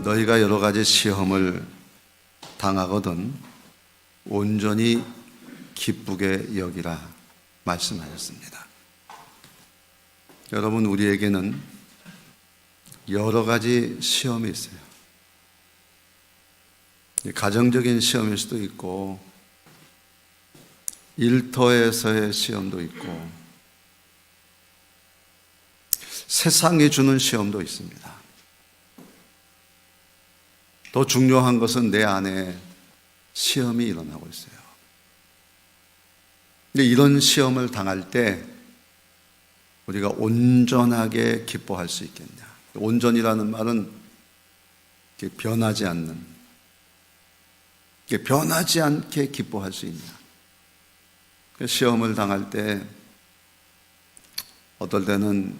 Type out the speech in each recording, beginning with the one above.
너희가 여러 가지 시험을 당하거든 온전히 기쁘게 여기라 말씀하셨습니다. 여러분, 우리에게는 여러 가지 시험이 있어요. 가정적인 시험일 수도 있고 일터에서의 시험도 있고 세상이 주는 시험도 있습니다. 더 중요한 것은 내 안에 시험이 일어나고 있어요. 근데 이런 시험을 당할 때 우리가 온전하게 기뻐할 수 있겠냐? 온전이라는 말은 변하지 않게 기뻐할 수 있냐? 시험을 당할 때 어떨 때는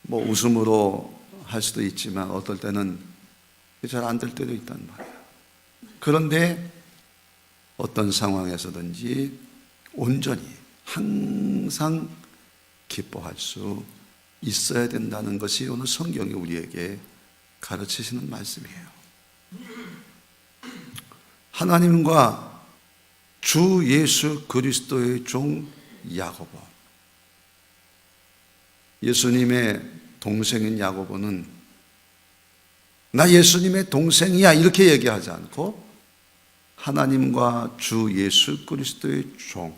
웃음으로 할 수도 있지만 어떨 때는 잘 안 될 때도 있단 말이에요. 그런데 어떤 상황에서든지 온전히 항상 기뻐할 수 있어야 된다는 것이 오늘 성경이 우리에게 가르치시는 말씀이에요. 하나님과 주 예수 그리스도의 종 야고보, 예수님의 동생인 야고보는 나 예수님의 동생이야 이렇게 얘기하지 않고 하나님과 주 예수 그리스도의 종,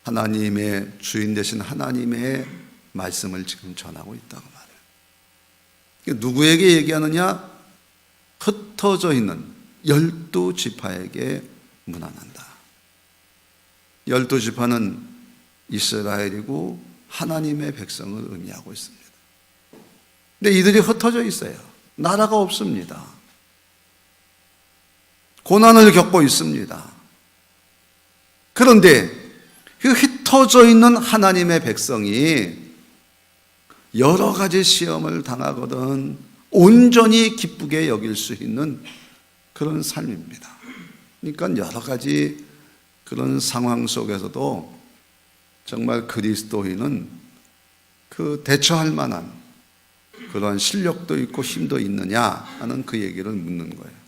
하나님의 주인 되신 하나님의 말씀을 지금 전하고 있다고 말해요. 누구에게 얘기하느냐? 흩어져 있는 12지파에게 문안한다. 12지파는 이스라엘이고 하나님의 백성을 의미하고 있습니다. 근데 이들이 흩어져 있어요. 나라가 없습니다. 고난을 겪고 있습니다. 그런데 그 흩어져 있는 하나님의 백성이 여러 가지 시험을 당하거든 온전히 기쁘게 여길 수 있는 그런 삶입니다. 그러니까 여러 가지 그런 상황 속에서도 정말 그리스도인은 그 대처할 만한 그런 실력도 있고 힘도 있느냐 하는 그 얘기를 묻는 거예요.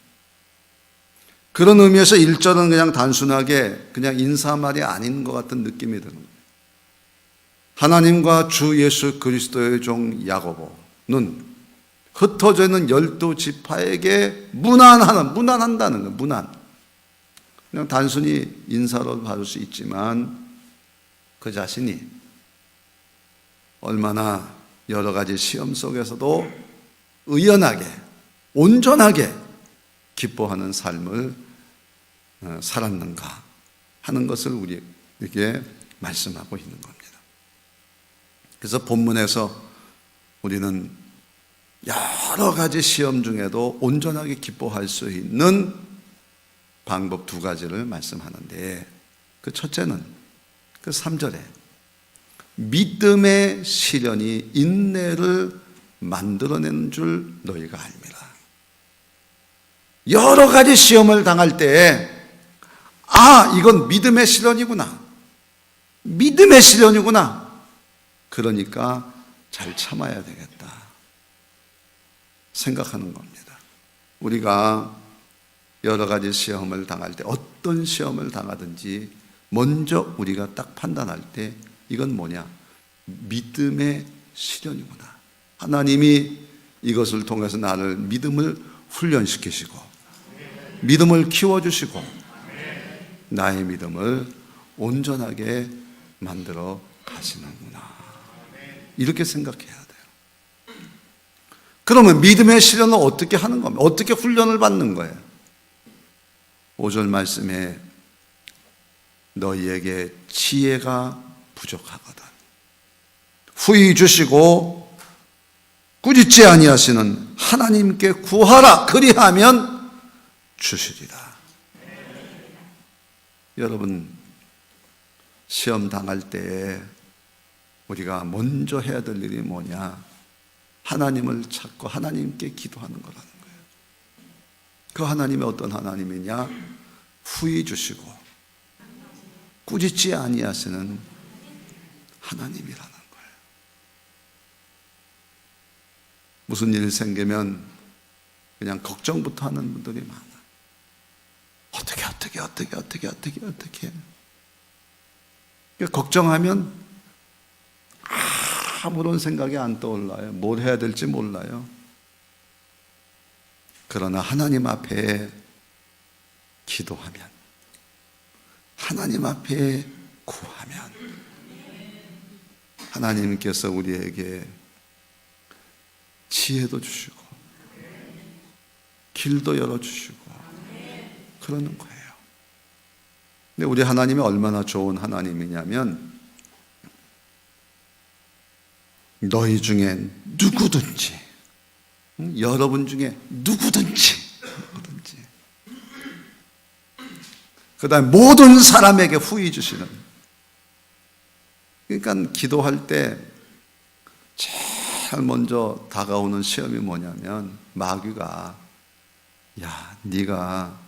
그런 의미에서 1절은 그냥 단순하게 그냥 인사말이 아닌 것 같은 느낌이 드는 거예요. 하나님과 주 예수 그리스도의 종 야고보는 흩어져 있는 12지파에게 문안한다는 거예요. 문안. 그냥 단순히 인사로 받을 수 있지만 그 자신이 얼마나 여러 가지 시험 속에서도 의연하게 온전하게 기뻐하는 삶을 살았는가 하는 것을 우리에게 말씀하고 있는 겁니다. 그래서 본문에서 우리는 여러 가지 시험 중에도 온전하게 기뻐할 수 있는 방법 2가지를 말씀하는데 그 첫째는 그 3절에 믿음의 시련이 인내를 만들어내는 줄 너희가 알미라. 여러 가지 시험을 당할 때 이건 믿음의 시련이구나. 믿음의 시련이구나. 그러니까 잘 참아야 되겠다 생각하는 겁니다. 우리가 여러 가지 시험을 당할 때 어떤 시험을 당하든지 먼저 우리가 딱 판단할 때 이건 뭐냐? 믿음의 시련이구나. 하나님이 이것을 통해서 나를 믿음을 훈련시키시고 믿음을 키워주시고 나의 믿음을 온전하게 만들어 가시는구나. 이렇게 생각해야 돼요. 그러면 믿음의 시련을 어떻게 하는 겁니까? 어떻게 훈련을 받는 거예요? 5절 말씀에 너희에게 지혜가 부족하거든 후히 주시고 꾸짖지 아니하시는 하나님께 구하라. 그리하면 주시리라. 여러분, 시험 당할 때 우리가 먼저 해야 될 일이 뭐냐? 하나님을 찾고 하나님께 기도하는 거라는 거예요. 그 하나님이 어떤 하나님이냐? 후히 주시고 꾸짖지 아니하시는 하나님이라는 거예요. 무슨 일 생기면 그냥 걱정부터 하는 분들이 많아. 어떻게. 걱정하면 아무런 생각이 안 떠올라요. 뭘 해야 될지 몰라요. 그러나 하나님 앞에 기도하면, 하나님 앞에 구하면 하나님께서 우리에게 지혜도 주시고 길도 열어주시고 그러는 거예요. 근데 우리 하나님이 얼마나 좋은 하나님이냐면, 너희 중에 누구든지, 여러분 중에 누구든지 그 다음에 모든 사람에게 후히 주시는. 그러니까 기도할 때 제일 먼저 다가오는 시험이 뭐냐면, 마귀가 야, 네가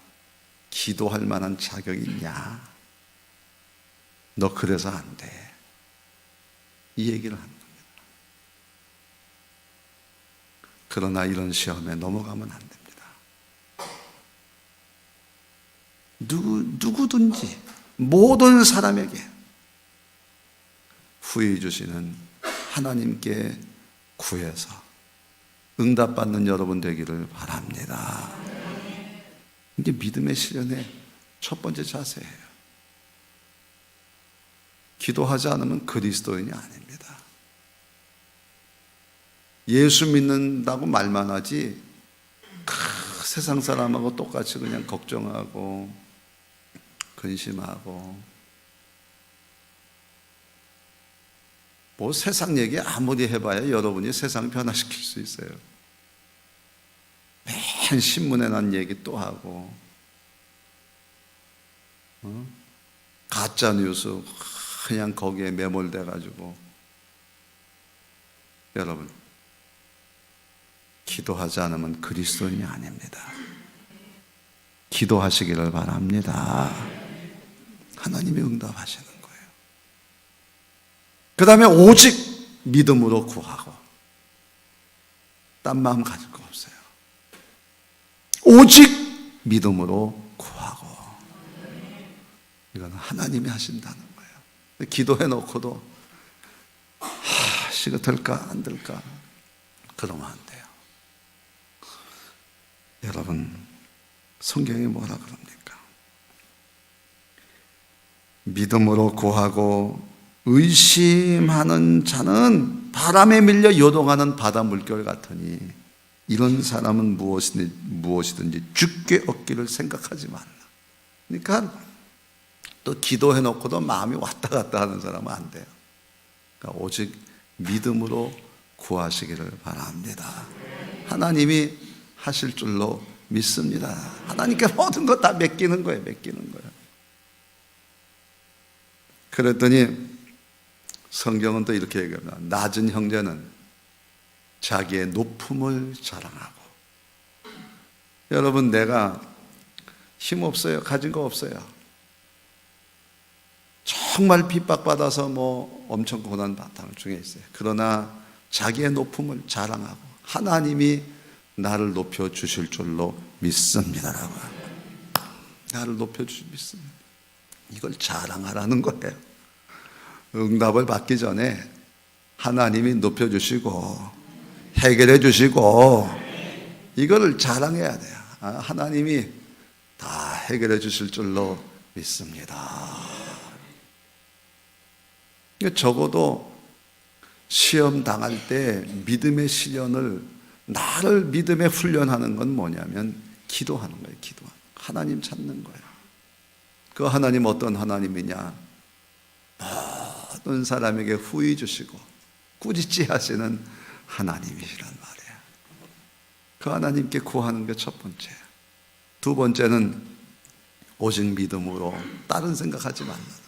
기도할 만한 자격이 있냐? 너 그래서 안 돼. 이 얘기를 하는 겁니다. 그러나 이런 시험에 넘어가면 안 됩니다. 누구든지 모든 사람에게 후히 주시는 하나님께 구해서 응답받는 여러분 되기를 바랍니다. 이게 믿음의 실현의 첫 번째 자세예요. 기도하지 않으면 그리스도인이 아닙니다. 예수 믿는다고 말만 하지 세상 사람하고 똑같이 그냥 걱정하고 근심하고, 뭐 세상 얘기 아무리 해봐야 여러분이 세상 변화시킬 수 있어요. 맨 신문에 난 얘기 또 하고, 가짜 뉴스 그냥 거기에 매몰돼 가지고. 여러분, 기도하지 않으면 그리스도인이 아닙니다. 기도하시기를 바랍니다. 하나님이 응답하시는 거예요. 그 다음에 오직 믿음으로 구하고, 딴 마음 가질 거 없어요. 오직 믿음으로 구하고. 이건 하나님이 하신다는 거예요. 기도해 놓고도 이거 될까 안 될까 그러면 안 돼요. 여러분, 성경이 뭐라 그럽니까? 믿음으로 구하고 의심하는 자는 바람에 밀려 요동하는 바다 물결 같으니 이런 사람은 무엇이든지 죽게 얻기를 생각하지 말라. 그러니까 또 기도해 놓고도 마음이 왔다 갔다 하는 사람은 안 돼요. 그러니까 오직 믿음으로 구하시기를 바랍니다. 하나님이 하실 줄로 믿습니다. 하나님께 모든 것 다 맡기는 거예요. 그랬더니 성경은 또 이렇게 얘기합니다. 낮은 형제는 자기의 높음을 자랑하고. 여러분, 내가 힘없어요. 가진 거 없어요. 정말 핍박받아서 뭐 엄청 고난받는 중에 있어요. 그러나 자기의 높음을 자랑하고 하나님이 나를 높여주실 줄로 믿습니다라고. 나를 높여주실 믿습니다. 이걸 자랑하라는 거예요. 응답을 받기 전에 하나님이 높여주시고 해결해 주시고 이거를 자랑해야 돼요. 하나님이 다 해결해 주실 줄로 믿습니다. 적어도 시험 당할 때 믿음의 시련을, 나를 믿음에 훈련하는 건 뭐냐면 기도하는 거예요. 하나님 찾는 거예요. 그 하나님 어떤 하나님이냐? 모든 사람에게 후히 주시고 꾸짖지 하시는 하나님이시란 말이에요. 그 하나님께 구하는 게 첫 번째. 두 번째는 오직 믿음으로 다른 생각하지 말라는 거예요.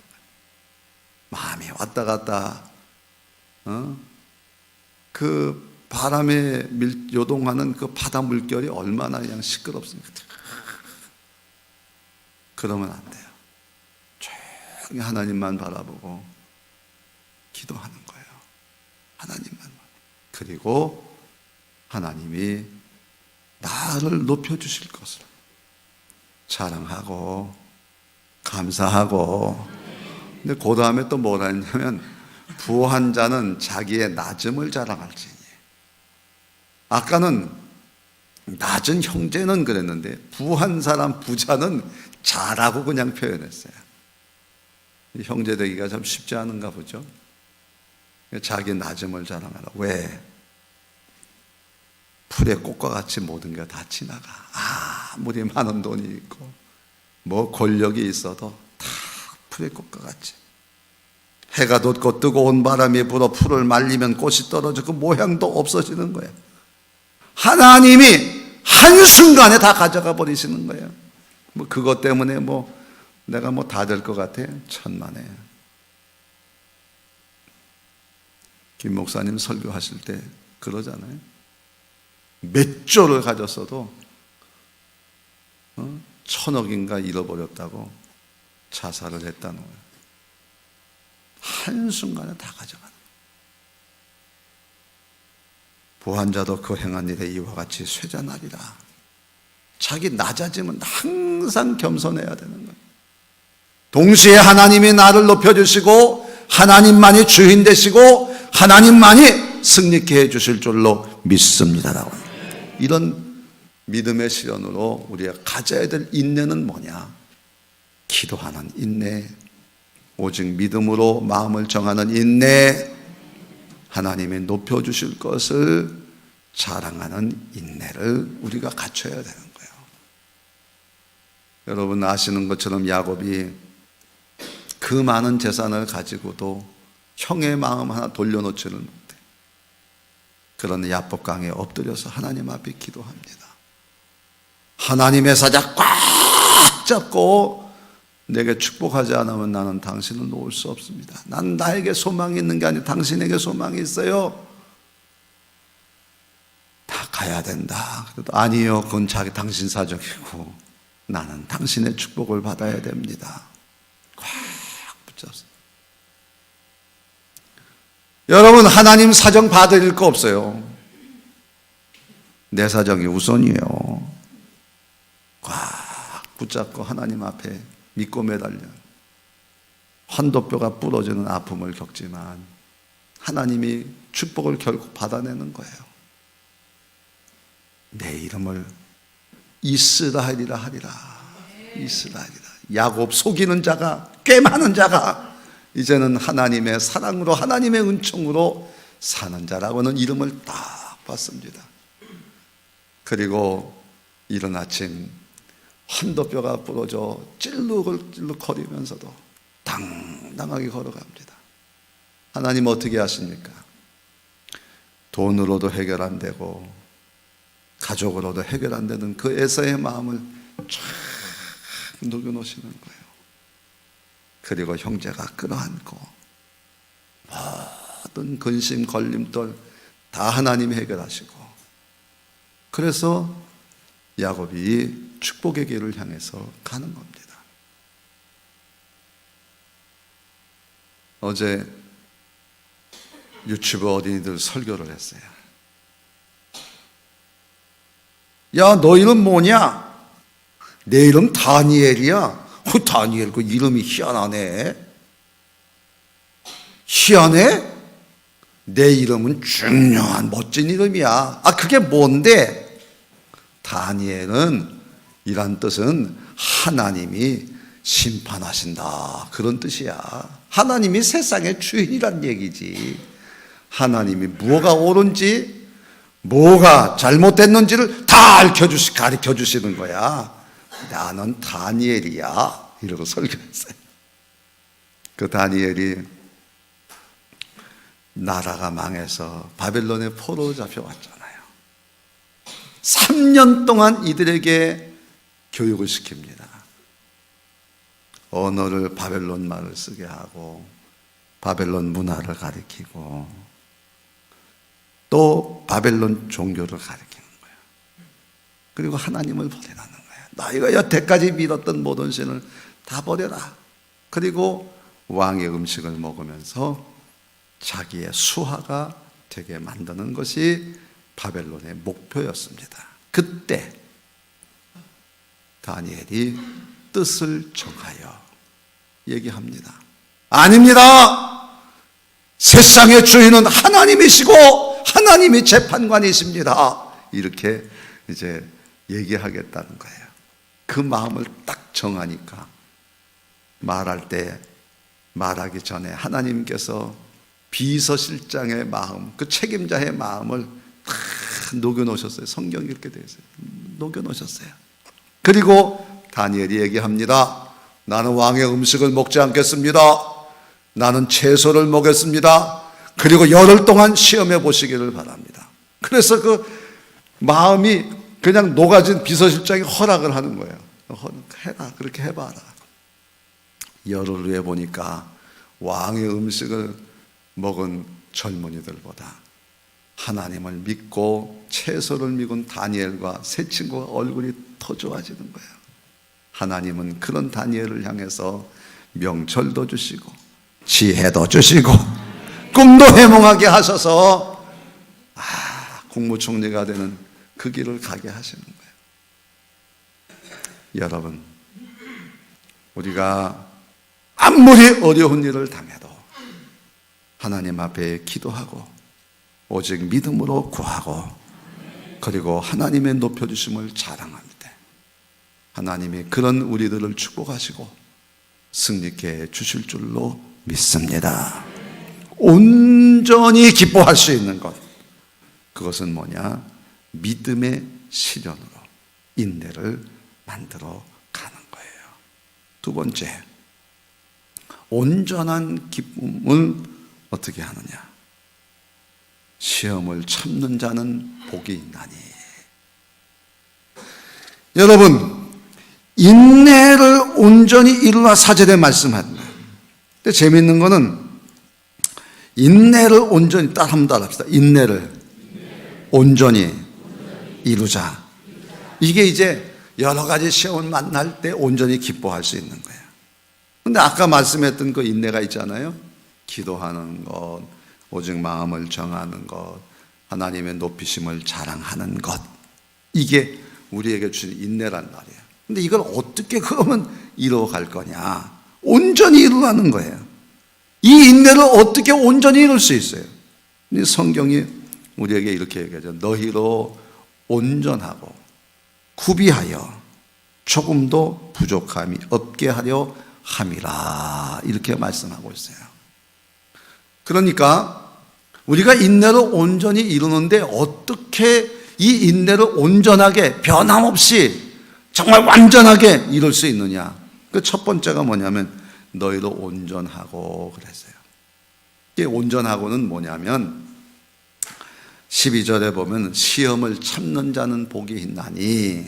마음이 왔다 갔다 그 바람에 요동하는 그 바다 물결이 얼마나 그냥 시끄럽습니까? 그러면 안 돼요. 조용히 하나님만 바라보고 기도하는 거예요. 하나님만. 그리고 하나님이 나를 높여주실 것을 자랑하고 감사하고. 근데 그 다음에 또 뭐라 했냐면 부한 자는 자기의 낮음을 자랑할지니. 아까는 낮은 형제는 그랬는데 부한 사람 부자는 자라고 그냥 표현했어요. 형제 되기가 참 쉽지 않은가 보죠. 자기 낮음을 자랑하라. 왜? 풀의 꽃과 같이 모든 게 다 지나가. 아무리 많은 돈이 있고 뭐 권력이 있어도 다 풀의 꽃과 같이. 해가 돋고 뜨거운 바람이 불어 풀을 말리면 꽃이 떨어져 그 모양도 없어지는 거예요. 하나님이 한순간에 다 가져가 버리시는 거예요. 뭐 그것 때문에 뭐 내가 뭐 다 될 것 같아? 천만에. 김 목사님 설교하실 때 그러잖아요. 몇 조를 가졌어도 1,000억인가 잃어버렸다고 자살을 했다는 거예요. 한순간에 다 가져가는 거예요. 부한 자도 그 행한 일에 이와 같이 쇠잔하리라. 자기 낮아짐은 항상 겸손해야 되는 거예요. 동시에 하나님이 나를 높여주시고 하나님만이 주인 되시고 하나님만이 승리케 해주실 줄로 믿습니다라고. 이런 믿음의 실현으로 우리가 가져야 될 인내는 뭐냐? 기도하는 인내, 오직 믿음으로 마음을 정하는 인내, 하나님이 높여주실 것을 자랑하는 인내를 우리가 갖춰야 되는 거예요. 여러분 아시는 것처럼 야곱이 그 많은 재산을 가지고도 형의 마음 하나 돌려놓지를 못해. 그러나 야복강에 엎드려서 하나님 앞에 기도합니다. 하나님의 사자 꽉 잡고 내게 축복하지 않으면 나는 당신을 놓을 수 없습니다. 난 나에게 소망이 있는 게 아니라 당신에게 소망이 있어요. 다 가야 된다. 그래도 아니요, 그건 당신 사정이고 나는 당신의 축복을 받아야 됩니다. 꽉 붙잡습니다. 여러분 하나님 사정 받을 거 없어요. 내 사정이 우선이에요. 꽉 붙잡고 하나님 앞에 믿고 매달려 환도뼈가 부러지는 아픔을 겪지만 하나님이 축복을 결국 받아내는 거예요. 내 이름을 이스라엘이라 하리라. 이스라엘이라. 야곱 속이는 자가 꽤 많은 자가 이제는 하나님의 사랑으로 하나님의 은총으로 사는 자라고는 이름을 딱 받습니다. 그리고 이른 아침 환도뼈가 부러져 찔룩찔룩 거리면서도 당당하게 걸어갑니다. 하나님 어떻게 하십니까? 돈으로도 해결 안 되고 가족으로도 해결 안 되는 그 에서의 마음을 쫙 녹여놓으시는 거예요. 그리고 형제가 끌어안고 모든 근심 걸림돌 다 하나님이 해결하시고, 그래서 야곱이 축복의 길을 향해서 가는 겁니다. 어제 유치부 어린이들 설교를 했어요. 야, 너 이름 뭐냐? 내 이름 다니엘이야. 다니엘 그 이름이 희한하네. 희한해? 내 이름은 중요한 멋진 이름이야. 그게 뭔데? 다니엘은 이란 뜻은 하나님이 심판하신다, 그런 뜻이야. 하나님이 세상의 주인이란 얘기지. 하나님이 뭐가 옳은지 뭐가 잘못됐는지를 다 가르쳐 주시는 거야. 나는 다니엘이야, 이러고 설교했어요. 그 다니엘이 나라가 망해서 바벨론에 포로로 잡혀왔잖아요. 3년 동안 이들에게 교육을 시킵니다. 언어를 바벨론 말을 쓰게 하고 바벨론 문화를 가르치고 또 바벨론 종교를 가르치는 거예요. 그리고 하나님을 버리라는 거예요. 너희가 여태까지 믿었던 모든 신을 다 버려라. 그리고 왕의 음식을 먹으면서 자기의 수하가 되게 만드는 것이 바벨론의 목표였습니다. 그때 다니엘이 뜻을 정하여 얘기합니다. 아닙니다. 세상의 주인은 하나님이시고 하나님이 재판관이십니다. 이렇게 이제 얘기하겠다는 거예요. 그 마음을 딱 정하니까 말할 때 말하기 전에 하나님께서 비서실장의 마음, 그 책임자의 마음을 다 녹여놓으셨어요. 성경이 이렇게 되어 있어요. 녹여놓으셨어요. 그리고 다니엘이 얘기합니다. 나는 왕의 음식을 먹지 않겠습니다. 나는 채소를 먹겠습니다. 그리고 열흘 동안 시험해 보시기를 바랍니다. 그래서 그 마음이 그냥 녹아진 비서실장이 허락을 하는 거예요. 해라, 그렇게 해봐라. 열흘 후에 보니까 왕의 음식을 먹은 젊은이들보다 하나님을 믿고 채소를 믿은 다니엘과 세 친구가 얼굴이 더 좋아지는 거예요. 하나님은 그런 다니엘을 향해서 명철도 주시고 지혜도 주시고 꿈도 해몽하게 하셔서 국무총리가 되는 그 길을 가게 하시는 거예요. 여러분, 우리가 아무리 어려운 일을 당해도 하나님 앞에 기도하고 오직 믿음으로 구하고 그리고 하나님의 높여주심을 자랑할 때 하나님이 그런 우리들을 축복하시고 승리케 해 주실 줄로 믿습니다. 온전히 기뻐할 수 있는 것, 그것은 뭐냐? 믿음의 실현으로 인내를 만들어 가는 거예요. 두 번째, 온전한 기쁨을 어떻게 하느냐? 시험을 참는 자는 복이 있나니. 여러분, 인내를 온전히 이루라 4절에 말씀합니다. 근데 재미있는 거는 인내를 온전히 한번 따라합시다. 인내를 온전히 이루자. 이게 이제 여러 가지 시험을 만날 때 온전히 기뻐할 수 있는 거예요. 근데 아까 말씀했던 그 인내가 있잖아요. 기도하는 것, 오직 마음을 정하는 것, 하나님의 높이심을 자랑하는 것, 이게 우리에게 주신 인내란 말이에요. 근데 이걸 어떻게 그러면 이루어갈 거냐? 온전히 이루라는 거예요. 이 인내를 어떻게 온전히 이룰 수 있어요? 성경이 우리에게 이렇게 얘기하죠. 너희로 온전하고 구비하여 조금도 부족함이 없게 하려 함이라, 이렇게 말씀하고 있어요. 그러니까 우리가 인내를 온전히 이루는데 어떻게 이 인내를 온전하게 변함없이 정말 완전하게 이룰 수 있느냐? 그 첫 번째가 뭐냐면 너희도 온전하고 그랬어요. 이게 온전하고는 뭐냐면 12절에 보면 시험을 참는 자는 복이 있나니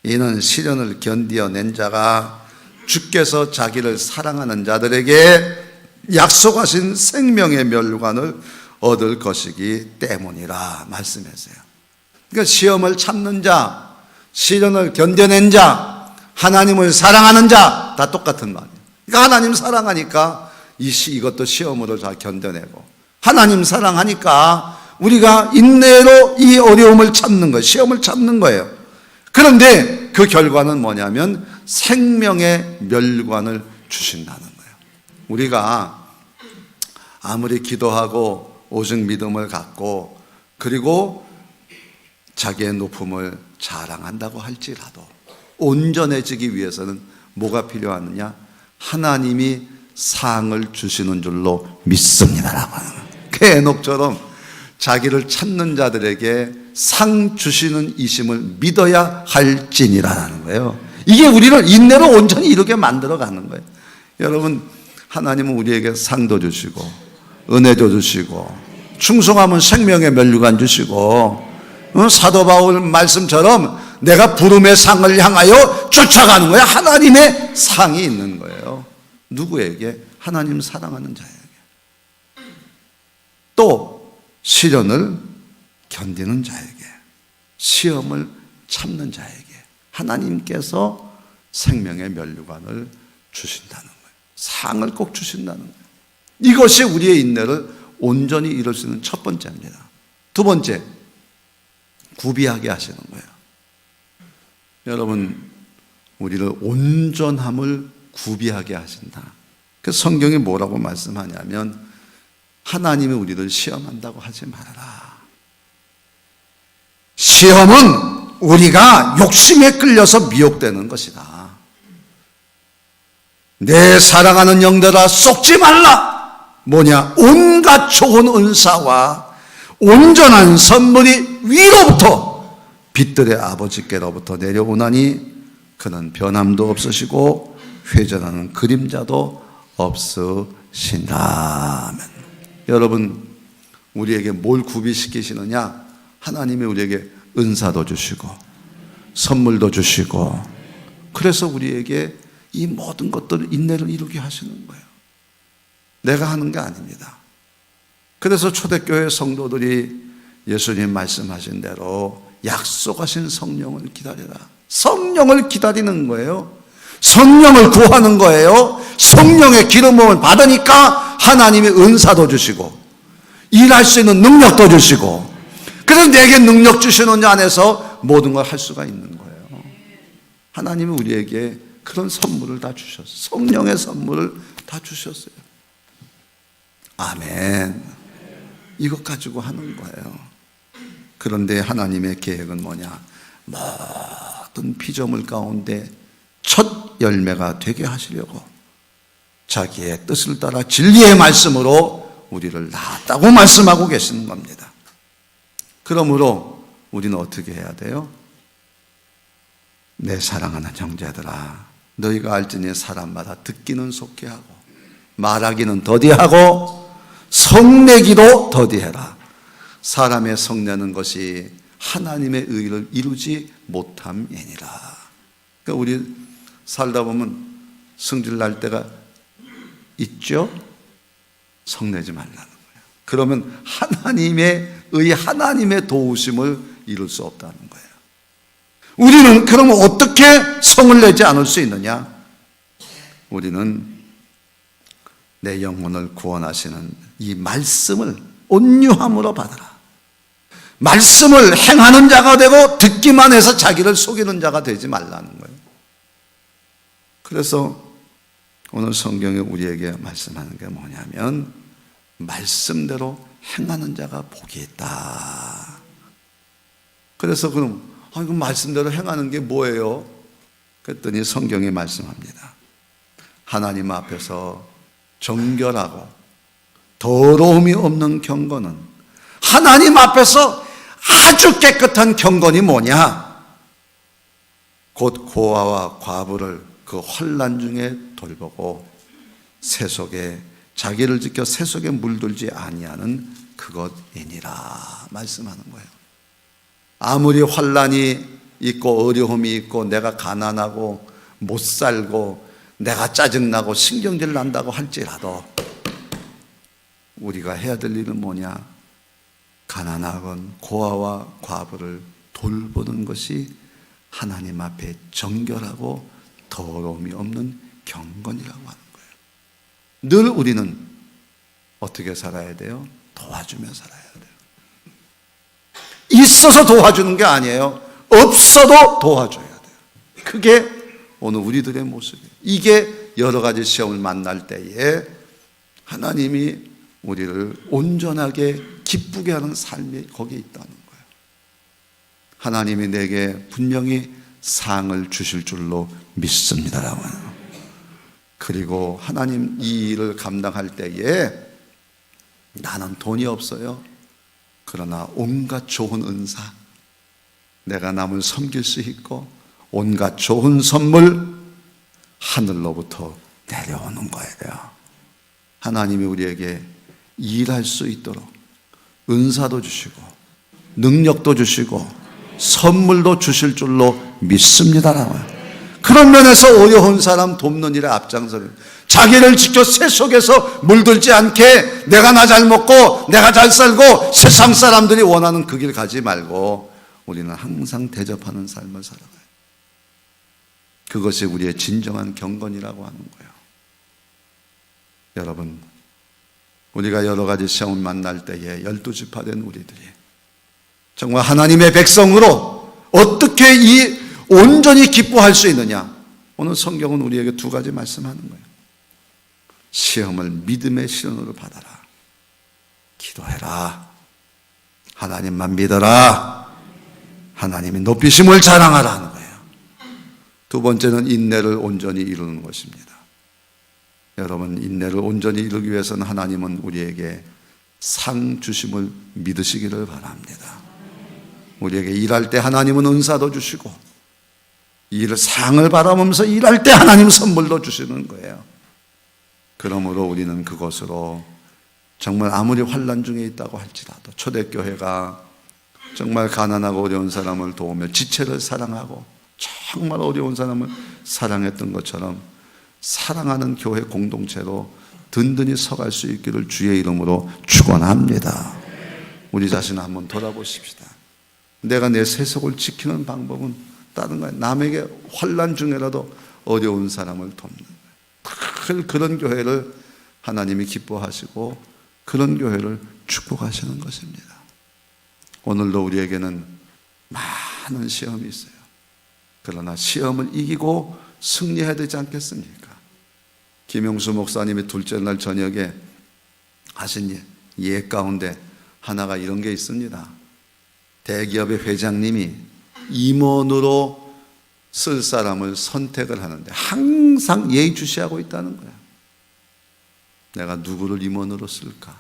이는 시련을 견디어낸 자가 주께서 자기를 사랑하는 자들에게 약속하신 생명의 멸관을 얻을 것이기 때문이라 말씀했어요. 그러니까 시험을 참는 자, 시련을 견뎌낸 자, 하나님을 사랑하는 자 다 똑같은 말이에요. 그러니까 하나님 사랑하니까 이것도 시험으로 다 견뎌내고, 하나님 사랑하니까 우리가 인내로 이 어려움을 참는 거예요. 시험을 참는 거예요. 그런데 그 결과는 뭐냐면 생명의 멸관을 주신다는 거예요. 우리가 아무리 기도하고 오직 믿음을 갖고 그리고 자기의 높음을 자랑한다고 할지라도 온전해지기 위해서는 뭐가 필요하느냐? 하나님이 상을 주시는 줄로 믿습니다라고 하는 거예요. 그 에녹처럼 자기를 찾는 자들에게 상 주시는 이심을 믿어야 할지니라는 거예요. 이게 우리를 인내로 온전히 이루게 만들어 가는 거예요. 여러분, 하나님은 우리에게 상도 주시고 은혜도 주시고 충성하면 생명의 면류관 주시고 사도 바울 말씀처럼 내가 부름의 상을 향하여 쫓아가는 거야. 하나님의 상이 있는 거예요. 누구에게? 하나님 사랑하는 자에게. 또 시련을 견디는 자에게, 시험을 참는 자에게 하나님께서 생명의 면류관을 주신다는 거예요. 상을 꼭 주신다는 거예요. 이것이 우리의 인내를 온전히 이룰 수 있는 첫 번째입니다. 두 번째, 구비하게 하시는 거예요. 여러분, 우리를 온전함을 구비하게 하신다. 그 성경이 뭐라고 말씀하냐면 하나님이 우리를 시험한다고 하지 말아라. 시험은 우리가 욕심에 끌려서 미혹되는 것이다. 내 사랑하는 영들아 속지 말라. 뭐냐? 온갖 좋은 은사와 온전한 선물이 위로부터 빛들의 아버지께로부터 내려오나니 그는 변함도 없으시고 회전하는 그림자도 없으신다. 아멘. 여러분, 우리에게 뭘 구비시키시느냐? 하나님이 우리에게 은사도 주시고 선물도 주시고, 그래서 우리에게 이 모든 것들을 인내를 이루게 하시는 거예요. 내가 하는 게 아닙니다. 그래서 초대교회 성도들이 예수님 말씀하신 대로 약속하신 성령을 기다리라. 성령을 기다리는 거예요. 성령을 구하는 거예요. 성령의 기름 부음을 받으니까 하나님이 은사도 주시고 일할 수 있는 능력도 주시고, 그래서 내게 능력 주시는 자 안에서 모든 걸 할 수가 있는 거예요. 하나님이 우리에게 그런 선물을 다 주셨어요. 성령의 선물을 다 주셨어요. 아멘. 이것 가지고 하는 거예요. 그런데 하나님의 계획은 뭐냐? 모든 피조물 가운데 첫 열매가 되게 하시려고 자기의 뜻을 따라 진리의 말씀으로 우리를 낳았다고 말씀하고 계시는 겁니다. 그러므로 우리는 어떻게 해야 돼요? 내 사랑하는 형제들아, 너희가 알지니 사람마다 듣기는 속히 하고 말하기는 더디하고 성내기도 더디해라. 사람의 성내는 것이 하나님의 의를 이루지 못함이니라. 그러니까 우리 살다 보면 성질 날 때가 있죠? 성내지 말라는 거예요. 그러면 하나님의 의, 하나님의 도우심을 이룰 수 없다는 거예요. 우리는 그러면 어떻게 성을 내지 않을 수 있느냐? 우리는 내 영혼을 구원하시는 이 말씀을 온유함으로 받아라. 말씀을 행하는 자가 되고 듣기만 해서 자기를 속이는 자가 되지 말라는 거예요. 그래서 오늘 성경이 우리에게 말씀하는 게 뭐냐면 말씀대로 행하는 자가 복이 있다. 그래서 그럼 그 말씀대로 행하는 게 뭐예요? 그랬더니 성경이 말씀합니다. 하나님 앞에서 정결하고 더러움이 없는 경건은, 하나님 앞에서 아주 깨끗한 경건이 뭐냐? 곧 고아와 과부를 그 환난 중에 돌보고 세속에 자기를 지켜 세속에 물들지 아니하는 그것이니라 말씀하는 거예요. 아무리 환난이 있고 어려움이 있고 내가 가난하고 못 살고 내가 짜증나고 신경질 난다고 할지라도 우리가 해야 될 일은 뭐냐? 가난하건 고아와 과부를 돌보는 것이 하나님 앞에 정결하고 더러움이 없는 경건이라고 하는 거예요. 늘 우리는 어떻게 살아야 돼요? 도와주며 살아야 돼요. 있어서 도와주는 게 아니에요. 없어도 도와줘야 돼요. 그게 오늘 우리들의 모습이에요. 이게 여러 가지 시험을 만날 때에 하나님이 우리를 온전하게 기쁘게 하는 삶이 거기에 있다는 거예요. 하나님이 내게 분명히 상을 주실 줄로 믿습니다라고 하는. 그리고 하나님 이 일을 감당할 때에 나는 돈이 없어요. 그러나 온갖 좋은 은사, 내가 남을 섬길 수 있고 온갖 좋은 선물 하늘로부터 내려오는 거예요. 하나님이 우리에게 일할 수 있도록 은사도 주시고 능력도 주시고 선물도 주실 줄로 믿습니다라고요. 그런 면에서 어려운 사람 돕는 일에 앞장서는, 자기를 지켜 세 속에서 물들지 않게 내가 나 잘 먹고 내가 잘 살고 세상 사람들이 원하는 그 길 가지 말고 우리는 항상 대접하는 삶을 살아가요. 그것이 우리의 진정한 경건이라고 하는 거예요. 여러분, 우리가 여러 가지 시험을 만날 때에 12지파 된 우리들이 정말 하나님의 백성으로 어떻게 이 온전히 기뻐할 수 있느냐? 오늘 성경은 우리에게 두 가지 말씀하는 거예요. 시험을 믿음의 시련으로 받아라. 기도해라. 하나님만 믿어라. 하나님이 높이심을 자랑하라 하는 거예요. 두 번째는 인내를 온전히 이루는 것입니다. 여러분, 인내를 온전히 이루기 위해서는 하나님은 우리에게 상 주심을 믿으시기를 바랍니다. 우리에게 일할 때 하나님은 은사도 주시고, 일을 상을 바라보면서 일할 때 하나님 선물도 주시는 거예요. 그러므로 우리는 그것으로 정말 아무리 환난 중에 있다고 할지라도 초대교회가 정말 가난하고 어려운 사람을 도우며 지체를 사랑하고 정말 어려운 사람을 사랑했던 것처럼 사랑하는 교회 공동체로 든든히 서갈 수 있기를 주의 이름으로 축원합니다. 우리 자신을 한번 돌아보십시다. 내가 내 세속을 지키는 방법은 다른 거예요. 남에게 환난 중에라도 어려운 사람을 돕는 거예요. 그런 교회를 하나님이 기뻐하시고 그런 교회를 축복하시는 것입니다. 오늘도 우리에게는 많은 시험이 있어요. 그러나 시험을 이기고 승리해야 되지 않겠습니까? 김용수 목사님이 둘째 날 저녁에 하신 예 가운데 하나가 이런 게 있습니다. 대기업의 회장님이 임원으로 쓸 사람을 선택을 하는데 항상 예의주시하고 있다는 거야. 내가 누구를 임원으로 쓸까?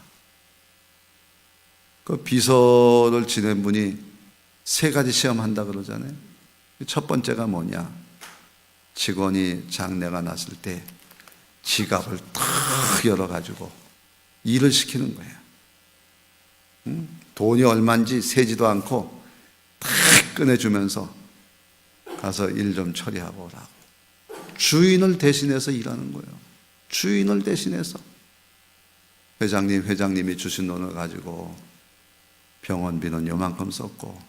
그 비서를 지낸 분이 세 가지 시험한다 그러잖아요. 첫 번째가 뭐냐? 직원이 장례가 났을 때 지갑을 탁 열어가지고 일을 시키는 거예요. 돈이 얼마인지 세지도 않고 탁 꺼내주면서 가서 일 좀 처리하고 오라고. 주인을 대신해서 일하는 거예요. 주인을 대신해서. 회장님이 주신 돈을 가지고 병원비는 요만큼 썼고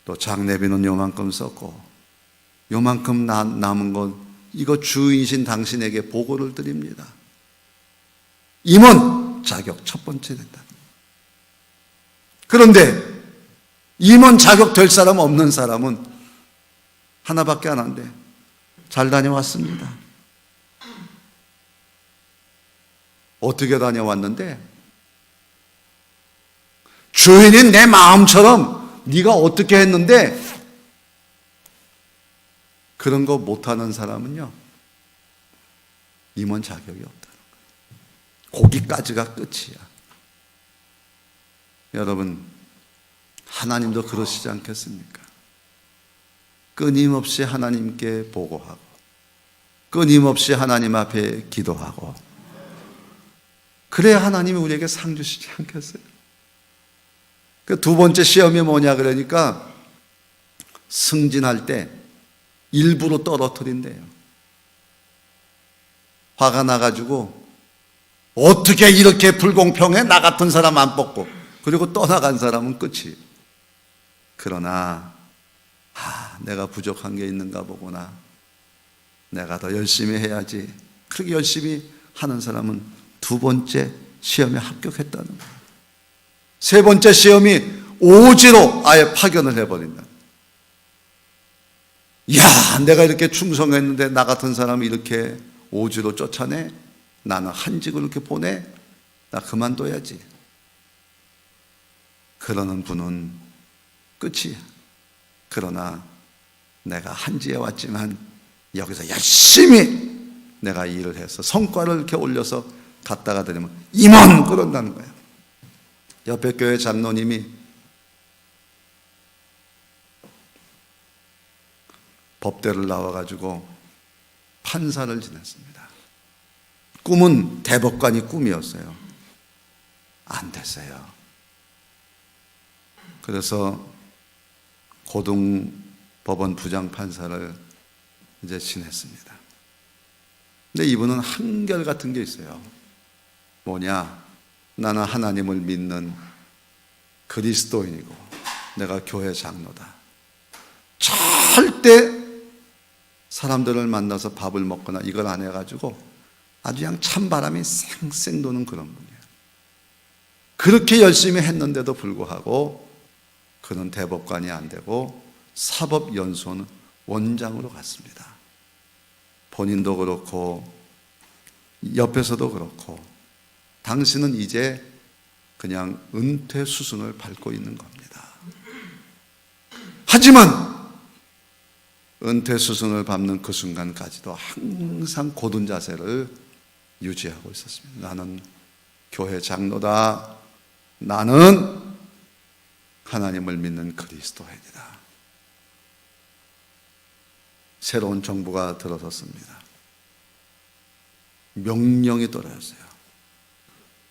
또 장례비는 요만큼 썼고 요만큼 남은 건 이거 주인이신 당신에게 보고를 드립니다. 임원 자격 첫 번째 된다. 그런데 임원 자격 될 사람 없는 사람은 하나밖에 안 한대. 잘 다녀왔습니다. 어떻게 다녀왔는데? 주인인 내 마음처럼 네가 어떻게 했는데? 그런 거 못하는 사람은요 임원 자격이 없다는 거예요. 거기까지가 끝이야. 여러분, 하나님도 그러시지 않겠습니까? 끊임없이 하나님께 보고하고 끊임없이 하나님 앞에 기도하고 그래야 하나님이 우리에게 상 주시지 않겠어요? 그 두 번째 시험이 뭐냐 그러니까 승진할 때 일부러 떨어뜨린대요. 화가 나가지고 어떻게 이렇게 불공평해? 나 같은 사람 안 뽑고 그리고 떠나간 사람은 끝이에요. 그러나 내가 부족한 게 있는가 보구나. 내가 더 열심히 해야지. 그렇게 열심히 하는 사람은 두 번째 시험에 합격했다는 거예요. 세 번째 시험이 오지로 아예 파견을 해버린다. 야, 내가 이렇게 충성했는데 나 같은 사람이 이렇게 오지로 쫓아내? 나는 한직을 이렇게 보내? 나 그만둬야지. 그러는 분은 끝이야. 그러나 내가 한지에 왔지만 여기서 열심히 내가 일을 해서 성과를 이렇게 올려서 갖다가 드리면 임원 그런다는 거예요. 옆에 교회 장로님이 법대를 나와가지고 판사를 지냈습니다. 꿈은 대법관이 꿈이었어요. 안 됐어요. 그래서 고등법원 부장판사를 이제 지냈습니다. 근데 이분은 한결같은 게 있어요. 뭐냐? 나는 하나님을 믿는 그리스도인이고 내가 교회 장로다. 절대 사람들을 만나서 밥을 먹거나 이걸 안 해가지고 아주 그냥 찬바람이 쌩쌩 도는 그런 분이에요. 그렇게 열심히 했는데도 불구하고 그는 대법관이 안 되고 사법연수원 원장으로 갔습니다. 본인도 그렇고 옆에서도 그렇고 당신은 이제 그냥 은퇴 수순을 밟고 있는 겁니다. 하지만 은퇴 수순을 밟는 그 순간까지도 항상 고든 자세를 유지하고 있었습니다. 나는 교회 장로다. 나는 하나님을 믿는 그리스도인이다. 새로운 정부가 들어섰습니다. 명령이 떨어졌어요.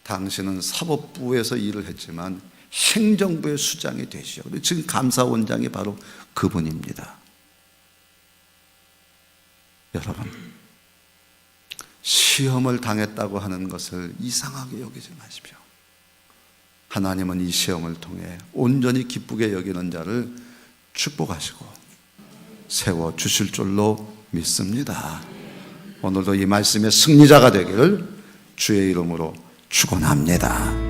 당신은 사법부에서 일을 했지만 행정부의 수장이 되시오. 지금 감사원장이 바로 그분입니다. 여러분, 시험을 당했다고 하는 것을 이상하게 여기지 마십시오. 하나님은 이 시험을 통해 온전히 기쁘게 여기는 자를 축복하시고 세워주실 줄로 믿습니다. 오늘도 이 말씀의 승리자가 되기를 주의 이름으로 축원합니다.